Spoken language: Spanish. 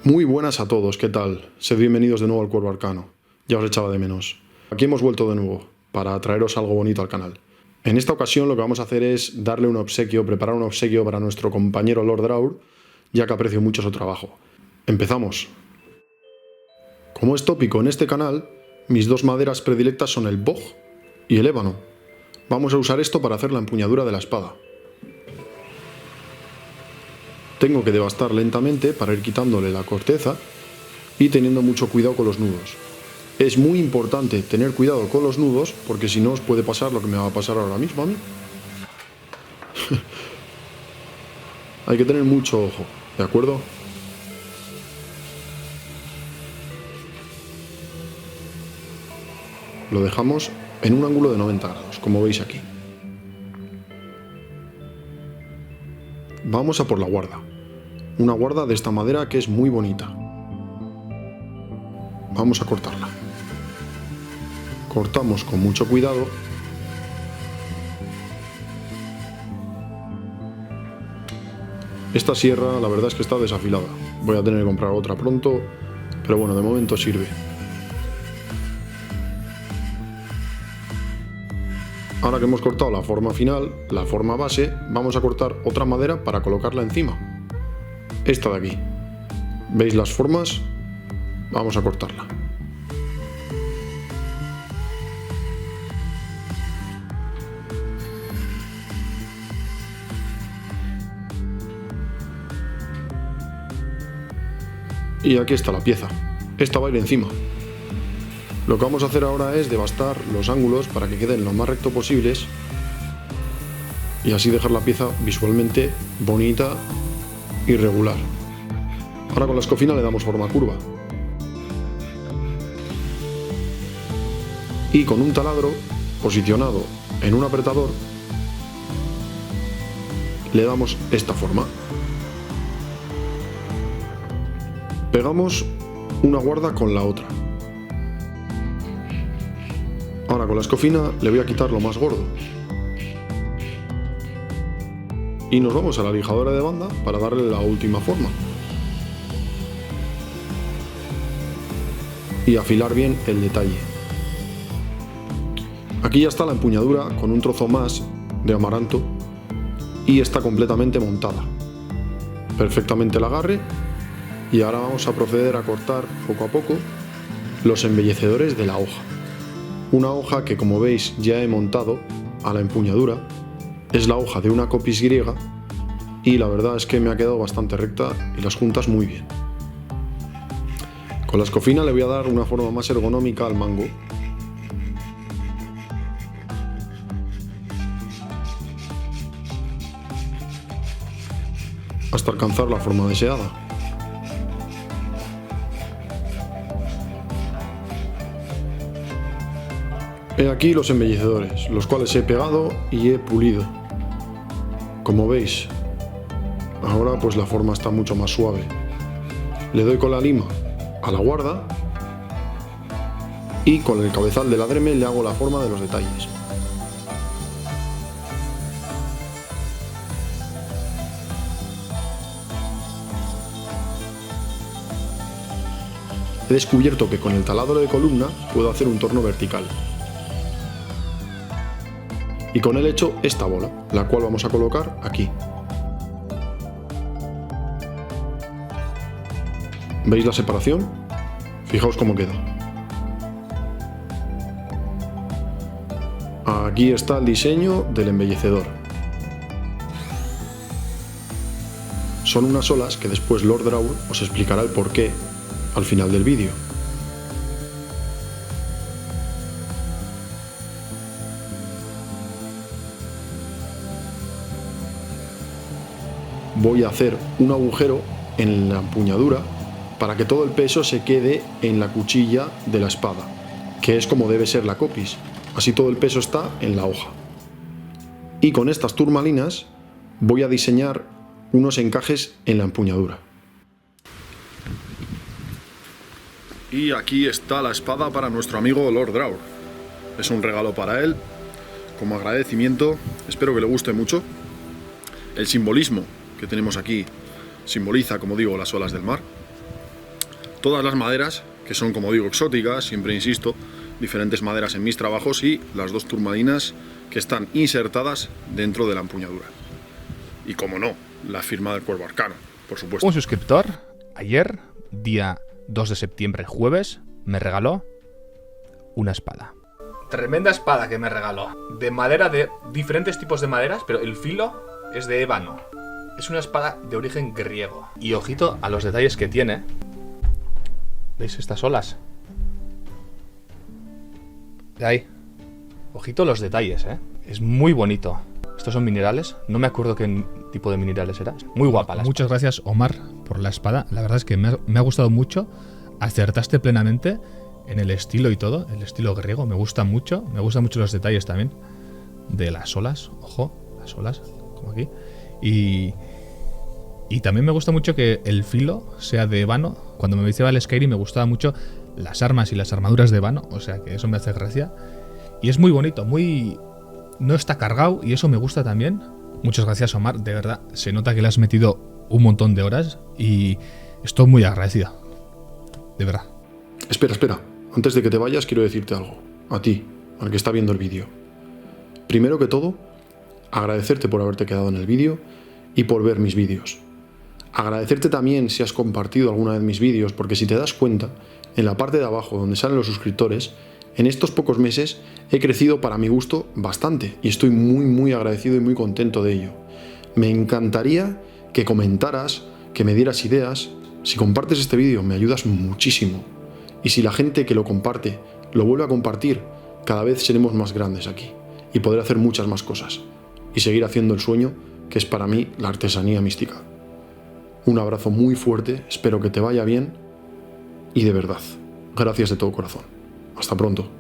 Muy buenas a todos, ¿qué tal? Sed bienvenidos de nuevo al Cuervo Arcano. Ya os echaba de menos. Aquí hemos vuelto de nuevo, para traeros algo bonito al canal. En esta ocasión lo que vamos a hacer es darle un obsequio, preparar un obsequio para nuestro compañero Lord Draur, ya que aprecio mucho su trabajo. ¡Empezamos! Como es tópico en este canal, mis dos maderas predilectas son el boj y el ébano. Vamos a usar esto para hacer la empuñadura de la espada. Tengo que devastar lentamente para ir quitándole la corteza y teniendo mucho cuidado con los nudos. Es muy importante tener cuidado con los nudos porque si no os puede pasar lo que me va a pasar ahora mismo a mí. Hay que tener mucho ojo, ¿de acuerdo? Lo dejamos en un ángulo de 90 grados, como veis aquí. Vamos a por la guarda. Una guarda de esta madera que es muy bonita. Vamos a cortarla. Cortamos con mucho cuidado. Esta sierra la verdad es que está desafilada. Voy a tener que comprar otra pronto, pero bueno, de momento sirve. Ahora que hemos cortado la forma final, la forma base, vamos a cortar otra madera para colocarla encima. Esta de aquí. ¿Veis las formas? Vamos a cortarla. Y aquí está la pieza. Esta va a ir encima. Lo que vamos a hacer ahora es devastar los ángulos para que queden lo más recto posibles y así dejar la pieza visualmente bonita y regular. Ahora con la escofina le damos forma curva. Y con un taladro posicionado en un apretador le damos esta forma. Pegamos una guarda con la otra. Ahora con la escofina le voy a quitar lo más gordo. Y nos vamos a la lijadora de banda para darle la última forma. Y afilar bien el detalle. Aquí ya está la empuñadura con un trozo más de amaranto y está completamente montada. Perfectamente el agarre. Y ahora vamos a proceder a cortar poco a poco los embellecedores de la hoja. Una hoja que, como veis, ya he montado a la empuñadura. Es la hoja de una copis griega y la verdad es que me ha quedado bastante recta y las juntas muy bien. Con la escofina le voy a dar una forma más ergonómica al mango. Hasta alcanzar la forma deseada. He aquí los embellecedores, los cuales he pegado y he pulido. Como veis, ahora pues la forma está mucho más suave. Le doy con la lima a la guarda y con el cabezal del adreme le hago la forma de los detalles. He descubierto que con el taladro de columna puedo hacer un torno vertical. Y con él he hecho esta bola, la cual vamos a colocar aquí. ¿Veis la separación? Fijaos cómo queda. Aquí está el diseño del embellecedor. Son unas olas que después Lord Draur os explicará el porqué al final del vídeo. Voy a hacer un agujero en la empuñadura para que todo el peso se quede en la cuchilla de la espada, que es como debe ser la copis. Así todo el peso está en la hoja. Y con estas turmalinas voy a diseñar unos encajes en la empuñadura. Y aquí está la espada para nuestro amigo Lord Draur. Es un regalo para él, como agradecimiento. Espero que le guste mucho. El simbolismo que tenemos aquí simboliza, como digo, las olas del mar. todas las maderas, que son, como digo, exóticas, siempre insisto, diferentes maderas en mis trabajos, y las 2 turmalinas que están insertadas dentro de la empuñadura. Y como no, la firma del Cuervo Arcano, por supuesto. Un suscriptor, ayer, día 2 de septiembre, jueves, me regaló una espada. Tremenda espada que me regaló. De madera, de diferentes tipos de maderas, pero el filo es de ébano. Es una espada de origen griego. Y ojito a los detalles que tiene. ¿Veis estas olas? De ahí. Ojito a los detalles, ¿eh? Es muy bonito. Estos son minerales. No me acuerdo qué tipo de minerales era. Muy guapa la espada. Muchas gracias, Omar, por la espada. La verdad es que me ha gustado mucho. Acertaste plenamente en el estilo y todo. El estilo griego me gusta mucho. Me gustan mucho los detalles también de las olas. Ojo, las olas, como aquí. Y también me gusta mucho que el filo sea de ébano. Cuando me viciaba el Skyrim me gustaba mucho las armas y las armaduras de ébano. O sea que eso me hace gracia. Y es muy bonito, no está cargado y eso me gusta también. Muchas gracias, Omar, de verdad. Se nota que le has metido un montón de horas y estoy muy agradecida. De verdad. Espera. Antes de que te vayas quiero decirte algo. A ti, al que está viendo el vídeo. Primero que todo, agradecerte por haberte quedado en el vídeo y por ver mis vídeos. Agradecerte también si has compartido alguna vez mis vídeos, porque si te das cuenta, en la parte de abajo donde salen los suscriptores, en estos pocos meses he crecido para mi gusto bastante y estoy muy agradecido y muy contento de ello. Me encantaría que comentaras, que me dieras ideas. Si compartes este vídeo me ayudas muchísimo. Y si la gente que lo comparte lo vuelve a compartir, cada vez seremos más grandes aquí y podré hacer muchas más cosas y seguir haciendo el sueño que es para mí la artesanía mística. Un abrazo muy fuerte, espero que te vaya bien y de verdad, gracias de todo corazón. Hasta pronto.